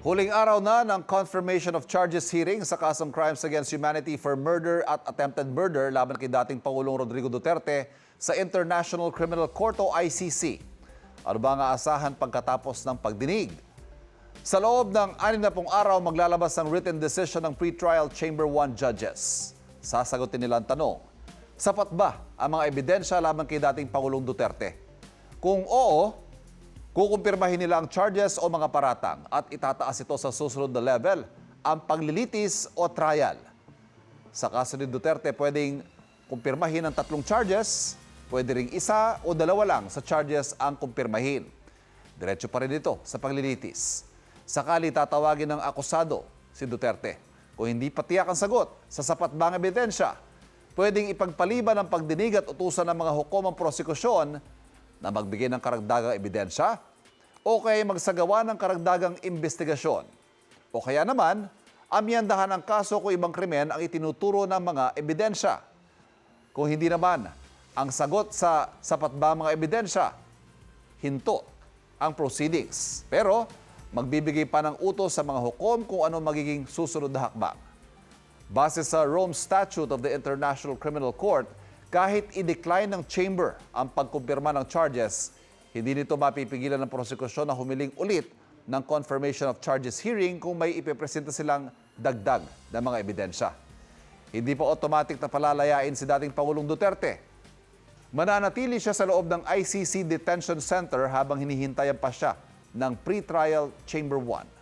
Huling araw na ng confirmation of charges hearing sa kasong crimes against humanity for murder at attempted murder laban kay dating Pangulong Rodrigo Duterte sa International Criminal Court o ICC. Ano ba ang aasahan pagkatapos ng pagdinig? Sa loob ng 60 araw, maglalabas ang written decision ng pretrial Chamber 1 judges. Sasagutin nila ang tanong, sapat ba ang mga ebidensya laban kay dating Pangulong Duterte? Kung oo, kukumpirmahin nila ang charges o mga paratang at itataas ito sa susunod na level, ang paglilitis o trial. Sa kaso ni Duterte, pwedeng kumpirmahin ang 3 charges, pwede ring 1 o 2 lang sa charges ang kumpirmahin. Diretso pa rin ito sa paglilitis. Sakali tatawagin ng akusado si Duterte. Kung hindi patiyak ang sagot sa sapat bang ebidensya, pwedeng ipagpaliban ang pagdinig at utusan ng mga hukom ang prosekusyon na magbigay ng karagdagang ebidensya o kaya magsagawa ng karagdagang investigasyon. O kaya naman, amyandahan ang kaso kung ibang krimen ang itinuturo ng mga ebidensya. Kung hindi naman, ang sagot sa sapat ba mga ebidensya, hinto ang proceedings. Pero magbibigay pa ng utos sa mga hukom kung ano magiging susunod na hakbang. Base sa Rome Statute of the International Criminal Court, kahit i-decline ng chamber ang pagkumpirma ng charges, hindi nito mapipigilan ng prosekusyon na humiling ulit ng confirmation of charges hearing kung may ipipresenta silang dagdag na mga ebidensya. Hindi pa automatic na palalayain si dating Pangulong Duterte. Mananatili siya sa loob ng ICC Detention Center habang hinihintayan pa siya ng pretrial Chamber 1.